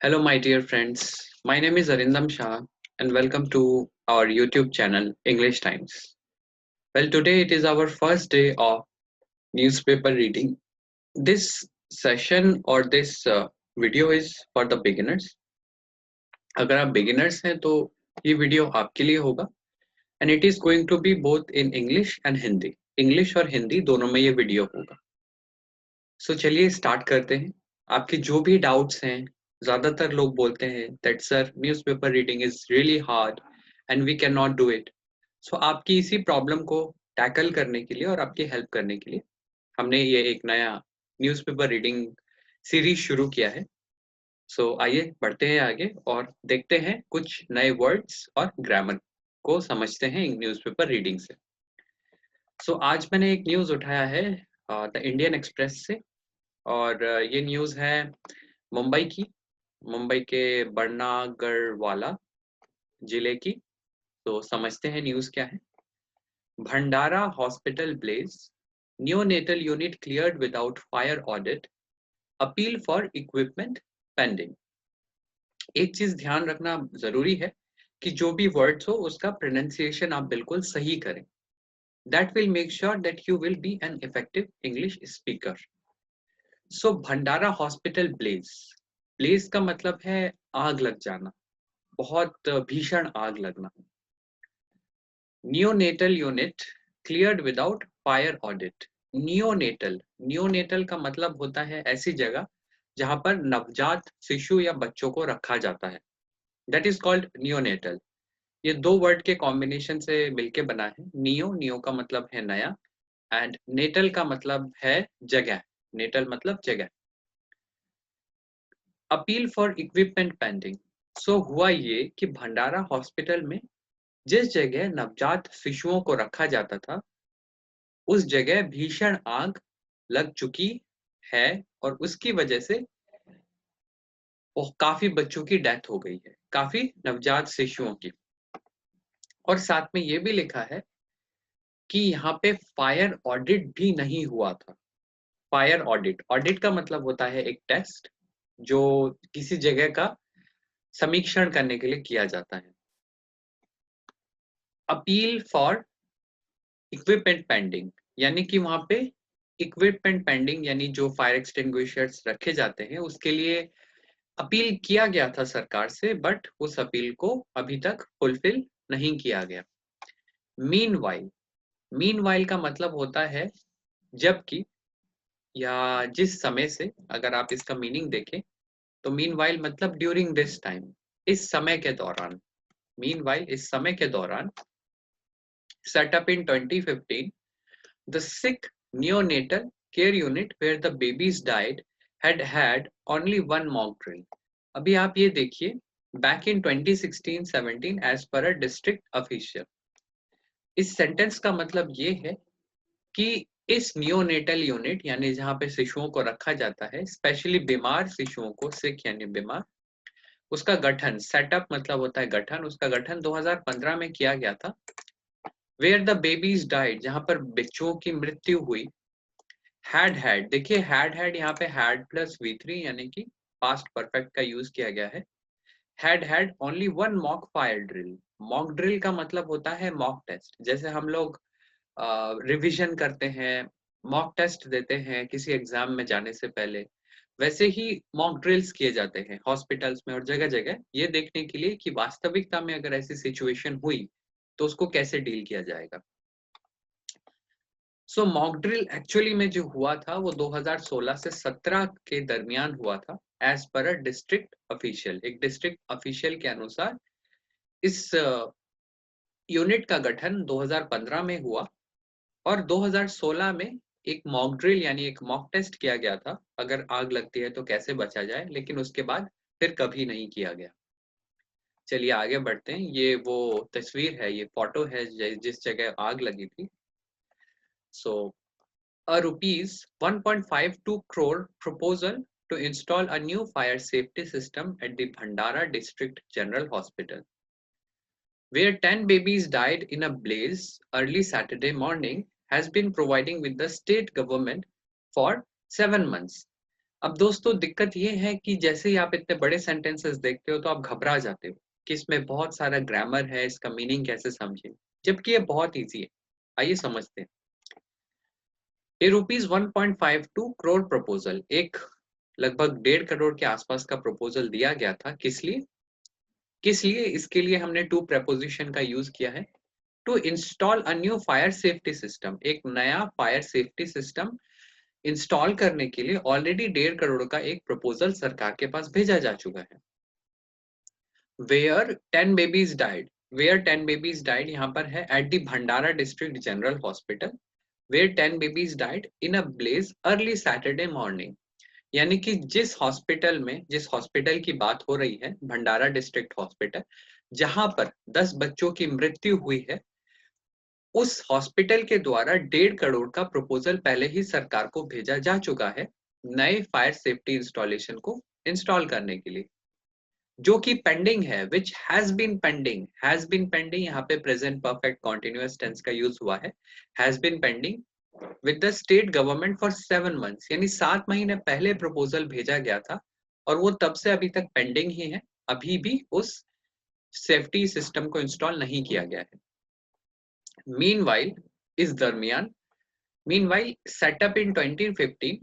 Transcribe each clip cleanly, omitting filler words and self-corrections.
Hello, my dear friends. My name is Arindam Shah, and welcome to our YouTube channel, English Times. Well, today it is our first day of newspaper reading. This session or this video is for the beginners. अगर आप beginners हैं तो ये video आपके लिए होगा and it is going to be both in English and Hindi. English और हिंदी दोनों में ये वीडियो होगा. So चलिए स्टार्ट करते हैं. आपके जो भी डाउट्स हैं, ज्यादातर लोग बोलते हैं that sir newspaper reading is really hard and we cannot do it. So आपकी इसी प्रॉब्लम को टैकल करने के लिए और आपकी हेल्प करने के लिए हमने ये एक नया न्यूज़पेपर रीडिंग सीरीज शुरू किया है. सो आइए बढ़ते हैं आगे और देखते हैं कुछ नए वर्ड्स और ग्रामर को समझते हैं न्यूज़पेपर रीडिंग से. सो आज मैंने एक न्यूज़ उठाया है द इंडियन एक्सप्रेस से और ये न्यूज़ है मुंबई की, मुंबई के बरनागढ़वाला जिले की. तो समझते हैं न्यूज़ क्या है. Bhandara hospital blaze, neonatal unit cleared without fire audit, appeal for equipment pending. एक चीज ध्यान रखना जरूरी है कि जो भी वर्ड्स हो उसका प्रोनाउंसिएशन आप बिल्कुल सही करें. That will make sure that you will be an effective English speaker. So Bhandara hospital Blaze, Blaze का मतलब है आग लग जाना, बहुत भीषण आग लगना. Neonatal unit cleared without fire audit. Neonatal, neonatal का मतलब होता है ऐसी जगह जहां पर नवजात शिशु या बच्चों को रखा जाता है. That is called neonatal. ये दो वर्ड के कॉम्बिनेशन से मिलके बना है. नियो, नियो का मतलब है नया एंड नेटल का मतलब है जगह. नेटल मतलब जगह. Appeal for equipment pending. So हुआ ये कि भंडारा हॉस्पिटल में जिस जगह नवजात शिशुओं को रखा जाता था उस जगह भीषण आग लग चुकी है और उसकी वजह से काफी बच्चों की डेथ हो गई है, काफी नवजात शिशुओं की. और साथ में ये भी लिखा है कि यहाँ पे फायर ऑडिट भी नहीं हुआ था. फायर ऑडिट, ऑडिट का मतलब होता है एक टेस्ट जो किसी जगह का समीक्षण करने के लिए किया जाता है. अपील फॉर इक्विपमेंट पेंडिंग, यानी कि वहां पे इक्विपमेंट पेंडिंग यानी जो फायर एक्सटिंग्विशर्स रखे जाते हैं उसके लिए अपील किया गया था सरकार से, बट उस अपील को अभी तक फुलफिल नहीं किया गया. मीनवाइल, मीनवाइल का मतलब होता है जबकि या जिस समय से. अगर आप इसका मीनिंग देखें तो मीनवाइल मतलब ड्यूरिंग दिस टाइम, इस समय के दौरान. मीनवाइल इस समय के दौरान. Set up in 2015 the sick neonatal care unit where the babies died had only one mock drill. अभी आप ये देखिए, back in 2016-17 as per a district official. इस सेंटेंस का मतलब ये है कि इस नियोनेटल यूनिट यानी जहां पे शिशुओं को रखा जाता है, स्पेशली बीमार शिशुओं को, सिक यानी बीमार, उसका गठन, सेटअप मतलब होता है गठन, उसका गठन 2015 में किया गया था. वेयर द बेबीज डाइड, जहां पर बच्चों की मृत्यु हुई. had, देखिए had यहाँ पे had प्लस V3 यानी कि पास्ट परफेक्ट का यूज किया गया है. had only one mock fire drill. Mock drill का मतलब होता है मॉक टेस्ट. जैसे हम लोग रिवीजन करते हैं, मॉक टेस्ट देते हैं किसी एग्जाम में जाने से पहले, वैसे ही मॉक ड्रिल्स किए जाते हैं हॉस्पिटल्स में और जगह जगह, ये देखने के लिए कि वास्तविकता में अगर ऐसी सिचुएशन हुई तो उसको कैसे डील किया जाएगा. सो मॉक ड्रिल एक्चुअली में जो हुआ था वो 2016 से 17 के दरमियान हुआ था as per a district official. एक डिस्ट्रिक्ट ऑफिशियल के अनुसार इस यूनिट का गठन 2015 में हुआ और 2016 में एक मॉक ड्रिल यानी एक मॉक टेस्ट किया गया था, अगर आग लगती है तो कैसे बचा जाए, लेकिन उसके बाद फिर कभी नहीं किया गया. चलिए आगे बढ़ते हैं. ये वो तस्वीर है, ये फोटो है जिस जगह आग लगी थी. सो a rupees 1.52 crore proposal to install a new fire safety system at the Bhandara District General Hospital, where 10 babies died in a blaze early Saturday morning, has been providing with the state government for 7 months. अब दोस्तों दिक्कत ये है कि जैसे ही आप इतने बड़े सेंटेंसेस देखते हो तो आप घबरा जाते हो कि इसमें बहुत सारा ग्रामर है, इसका मीनिंग कैसे समझे, जबकि ये बहुत इजी है। आइए समझते हैं। ये रुपीज 1.52 करोड़ प्रपोजल, एक लगभग 1.5 करोड़ के आसपास का प्रपोजल दिया गया था। किस लिए इसके लिए हमने टू प्रपोजिशन का यूज किया है। To install a new fire safety system, एक नया फायर सेफ्टी सिस्टम इंस्टॉल करने के लिए ऑलरेडी 1.5 करोड़ का एक प्रपोजल सरकार के पास भेजा जा चुका है। Where 10 babies died, where 10 babies died यहाँ पर है at the Bhandara district general hospital, where 10 babies died in a blaze early Saturday morning. यानी कि जिस हॉस्पिटल की बात हो रही है, भंडारा डिस्ट्रिक्ट हॉस्पिटल, जहां पर 10 बच्चों की मृत्यु हुई है, उस हॉस्पिटल के द्वारा 1.5 करोड़ का प्रपोजल पहले ही सरकार को भेजा जा चुका है नए फायर सेफ्टी इंस्टॉलेशन को इंस्टॉल करने के लिए, जो कि पेंडिंग है, विच हैज बीन पेंडिंग यहाँ पे प्रेजेंट परफेक्ट कॉन्टिन्यूअस टेंस का यूज हुआ है, has been pending with the state government for 7 months, यानी 7 महीने पहले प्रपोजल भेजा गया था और वो तब से अभी तक पेंडिंग ही है। अभी भी उस सेफ्टी सिस्टम को इंस्टॉल नहीं किया गया है। मीनवाइल, इस दरमियान, मीनवाइल सेटअप इन 2015,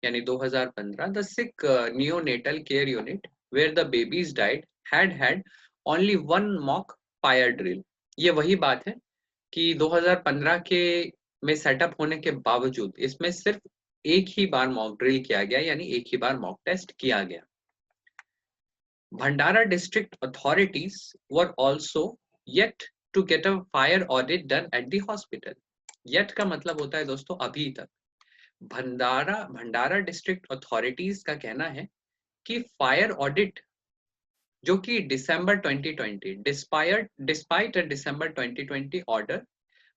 यानी 2015, the sick neonatal care unit where the babies died had only one mock fire drill। ये वही बात है कि 2015 के में सेटअप होने के बावजूद इसमें सिर्फ एक ही बार मॉक ड्रिल किया गया, यानी एक ही बार मॉक टेस्ट किया गया। Bhandara district authorities were also yet to get a fire audit done at the hospital. Yet का मतलब होता है दोस्तों अभी तक। भंडारा डिस्ट्रिक्ट अथॉरिटीज का कहना है कि फायर ऑडिट जो कि December 2020, despite a December 2020 order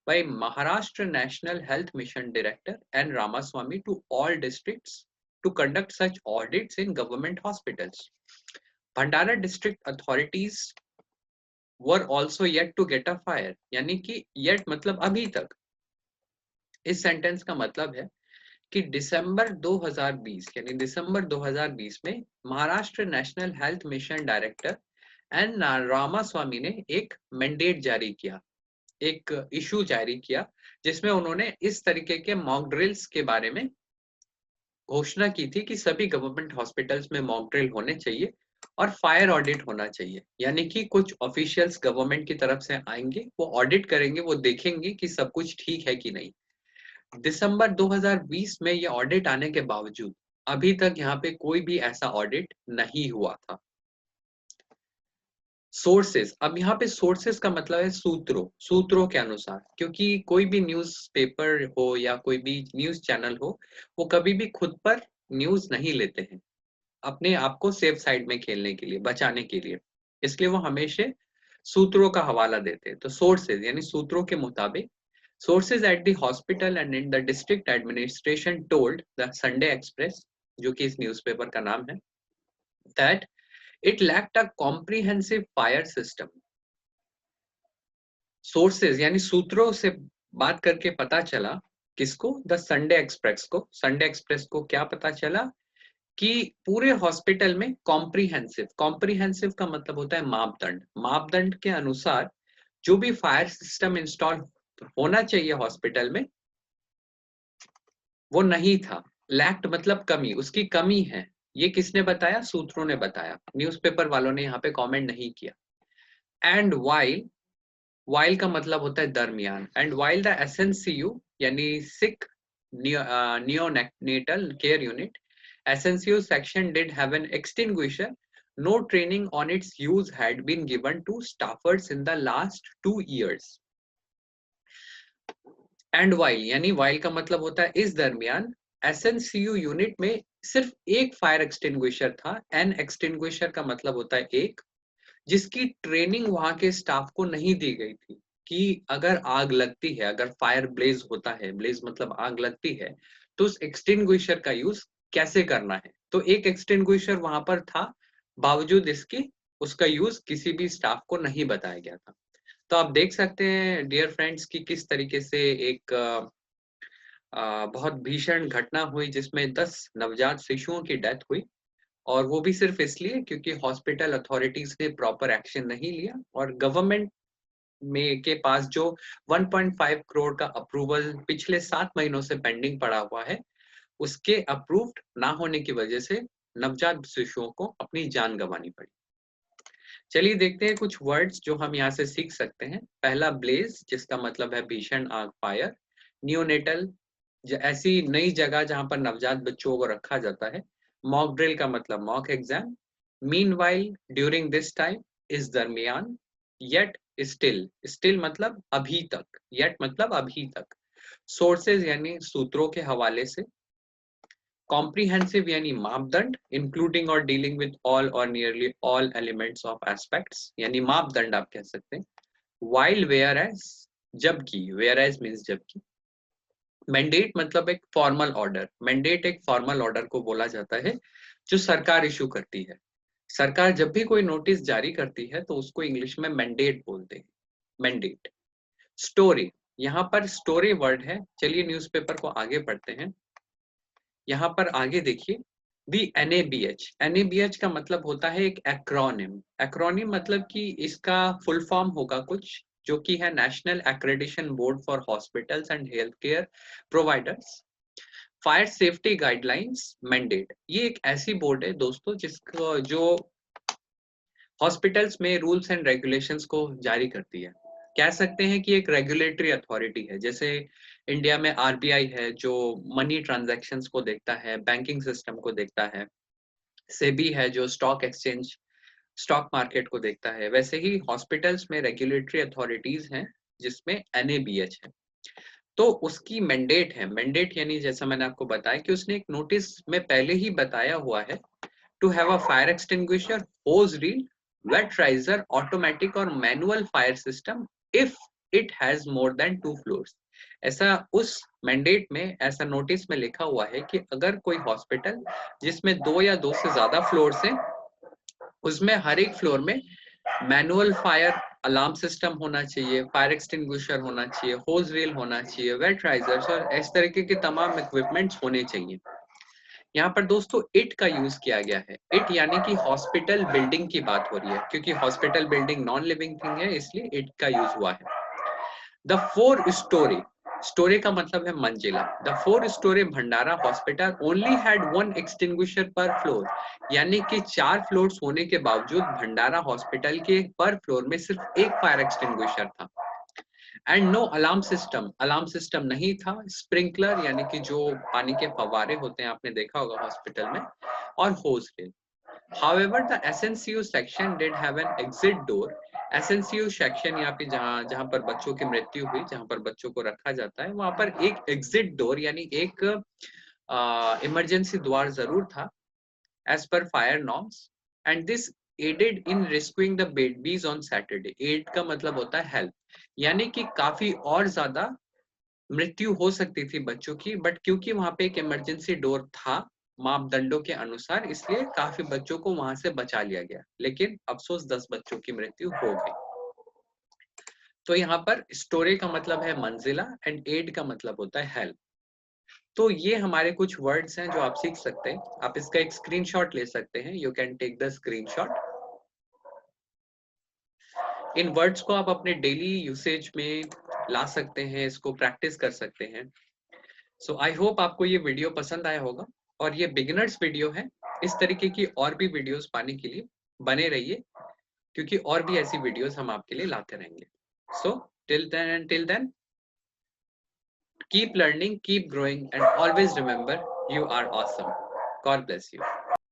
by Maharashtra National Health Mission Director N. Ramaswamy to all districts to conduct such audits in government hospitals. Bhandara district authorities were also yet to get a fire, यानी कि yet मतलब अभी तक। इस sentence का मतलब है कि दिसंबर 2020, यानी दिसंबर 2020 में Maharashtra national health mission director N Ramaswamy ने एक मैंडेट जारी किया, एक इशू जारी किया, जिसमें उन्होंने इस तरीके के मॉक ड्रिल्स के बारे में घोषणा की थी कि सभी गवर्नमेंट हॉस्पिटल्स में मॉक ड्रिल होने चाहिए और फायर ऑडिट होना चाहिए। यानी कि कुछ ऑफिशियल्स गवर्नमेंट की तरफ से आएंगे, वो ऑडिट करेंगे, वो देखेंगे कि सब कुछ ठीक है कि नहीं। दिसंबर 2020 में ये ऑडिट आने के बावजूद अभी तक यहाँ पे कोई भी ऐसा ऑडिट नहीं हुआ था। सोर्सेस, अब यहाँ पे सोर्सेस का मतलब है सूत्रों के अनुसार, क्योंकि कोई भी न्यूज पेपर हो या कोई भी न्यूज चैनल हो, वो कभी भी खुद पर न्यूज नहीं लेते हैं अपने आप को सेफ साइड में खेलने के लिए, बचाने के लिए, इसलिए वो हमेशा सूत्रों का हवाला देते हैं। तो सोर्सेज यानी सूत्रों के मुताबिक, sources eight the hospital and in the district administration told the Sunday express, जो कि इस न्यूज़पेपर का नाम है, that it lacked a comprehensive fire system। Sources यानी सूत्रों से बात करके पता चला, किसको? द संडे एक्सप्रेस को। संडे एक्सप्रेस को क्या पता चला कि पूरे हॉस्पिटल में कॉम्प्रीहेंसिव का मतलब होता है मापदंड के अनुसार जो भी फायर सिस्टम इंस्टॉल होना चाहिए हॉस्पिटल में, वो नहीं था। लैक्ड मतलब कमी, उसकी कमी है। ये किसने बताया? सूत्रों ने बताया, न्यूज़पेपर वालों ने यहाँ पे कमेंट नहीं किया। एंड वाइल का मतलब होता है दरमियान। एंड वाइल द एसएनसीयू यानी sick neonatal care unit, SNCU section did have an extinguisher, no training on its use had been given to staffers in the last 2 years। And while यानी while का मतलब होता है इस दरमियान SNCU unit में सिर्फ एक फायर एक्सटिंग्विशर था। एन एक्सटिंग्विशर का मतलब होता है एक, जिसकी ट्रेनिंग वहां के स्टाफ को नहीं दी गई थी कि अगर आग लगती है, अगर फायर ब्लेज होता है, ब्लेज मतलब आग लगती है, तो उस एक्सटिंग्विशर का यूज कैसे करना है। तो एक एक्सटिंग्विशर वहां पर था, बावजूद इसकी उसका यूज किसी भी स्टाफ को नहीं बताया गया था। तो आप देख सकते हैं डियर फ्रेंड्स कि किस तरीके से एक बहुत भीषण घटना हुई जिसमें 10 नवजात शिशुओं की डेथ हुई, और वो भी सिर्फ इसलिए क्योंकि हॉस्पिटल अथॉरिटीज ने प्रॉपर एक्शन नहीं लिया, और गवर्नमेंट में के पास जो 1.5 करोड़ का अप्रूवल पिछले 7 महीनों से पेंडिंग पड़ा हुआ है, उसके अप्रूव्ड ना होने की वजह से नवजात शिशुओं को अपनी जान गंवानी पड़ी। चलिए देखते हैं कुछ वर्ड्स जो हम यहाँ से सीख सकते हैं। पहला ब्लेज, जिसका मतलब है भीषण आग, फायर। नियोनेटल, ऐसी नई जगह जहां पर नवजात बच्चों को रखा जाता है। मॉक ड्रिल का मतलब mock exam. Meanwhile, during this time, इस दरमियान। येट, स्टिल, स्टिल मतलब अभी तक, येट मतलब अभी तक। सोर्सेज यानी सूत्रों के हवाले से। कॉम्प्रिहेंसिव यानी मापदंड, इंक्लूडिंग और डीलिंग विद ऑल और nearly all elements of aspects, यानी मापदंड आप कह सकते हैं। वाइल, वेयर एज, जबकि, वेयर एज मीन्स जबकि। मैंडेट मतलब एक फॉर्मल ऑर्डर, मैंडेट एक फॉर्मल ऑर्डर को बोला जाता है जो सरकार इशू करती है। सरकार जब भी कोई नोटिस जारी करती है तो उसको इंग्लिश में मैंडेट बोलते हैं, मैंडेट। स्टोरी, यहाँ पर स्टोरी वर्ड है। चलिए न्यूज़पेपर को आगे पढ़ते हैं। यहाँ पर आगे देखिए, दी NABH, NABH का मतलब होता है एक एक्रोनिम। एक्रोनिम मतलब कि इसका फुल फॉर्म होगा कुछ, जो कि है national accreditation board for hospitals and health care providers. Fire safety guidelines mandate, ये एक ऐसी बोर्ड है दोस्तों जिसको जो हॉस्पिटल्स में रूल्स एंड रेगुलेशंस को जारी करती है। कह सकते हैं कि एक रेगुलेटरी अथॉरिटी है। जैसे इंडिया में RBI है जो मनी ट्रांजैक्शंस को देखता है, बैंकिंग सिस्टम को देखता है। सेबी है जो स्टॉक एक्सचेंज, स्टॉक मार्केट को देखता है। वैसे ही हॉस्पिटल्स में रेगुलेटरी अथॉरिटीज हैं जिसमें NABH है। तो उसकी मैंडेट है, मैंडेट यानी जैसा मैंने आपको बताया कि उसने एक नोटिस में पहले ही बताया हुआ है, to have a fire extinguisher, hose reel, wet riser, automatic और manual fire system if it has more than 2 floors. ऐसा उस मैंडेट में, ऐसा नोटिस में लिखा हुआ है कि अगर कोई हॉस्पिटल जिसमें 2 या 2 से ज्यादा फ्लोर्स हैं, उसमें हर एक फ्लोर में मैनुअल फायर अलार्म सिस्टम होना चाहिए, फायर एक्सटिंग्विशर होना चाहिए, होज रील होना चाहिए, वेट राइजर्स और इस तरीके के तमाम इक्विपमेंट्स होने चाहिए। यहाँ पर दोस्तों इट का यूज किया गया है। इट यानी कि हॉस्पिटल बिल्डिंग की बात हो रही है, क्योंकि hospital building non living thing है, इसलिए इट का यूज हुआ है। द 4 स्टोरी, स्टोरी का मतलब है मंजिला। The 4 story Bhandara hospital only had 1 extinguisher पर फ्लोर, यानी कि 4 फ्लोर्स होने के बावजूद भंडारा हॉस्पिटल के पर फ्लोर में सिर्फ एक फायर एक्सटिंग्विशर था। And no alarm system, alarm system नहीं था। स्प्रिंकलर यानी कि जो पानी के फव्वारे होते हैं, आपने देखा होगा हॉस्पिटल में, और होज reel. However, the SNCU section did have an exit door. SNCU section यहाँ पे जहाँ पर बच्चों की मृत्यु हुई, जहाँ पर बच्चों को रखा जाता है, वहाँ पर एक एग्जिट डोर यानी एक इमरजेंसी द्वार जरूर था, as per fire norms. And this aided in rescuing the babies on Saturday. Aid का मतलब होता है help, यानी कि काफी और ज्यादा मृत्यु हो सकती थी बच्चों की, बट क्योंकि वहां पे एक इमरजेंसी डोर था मापदंडों के अनुसार, इसलिए काफी बच्चों को वहां से बचा लिया गया। लेकिन अफसोस 10 बच्चों की मृत्यु हो गई। तो यहाँ पर स्टोरी का मतलब है मंजिला एंड एड का मतलब होता है हेल्प। तो ये हमारे कुछ वर्ड्स हैं जो आप सीख सकते हैं। आप इसका एक स्क्रीनशॉट ले सकते हैं, you can take the screenshot. इन वर्ड्स को आप अपने डेली यूसेज में ला सकते हैं, इसको प्रैक्टिस कर सकते हैं। सो आई होप आपको ये वीडियो पसंद आया होगा, और ये बिगिनर्स वीडियो है। इस तरीके की और भी वीडियोस पाने के लिए बने रहिए, क्योंकि और भी ऐसी वीडियोस हम आपके लिए लाते रहेंगे। So till then keep learning, keep growing and always remember, you are awesome. God bless you.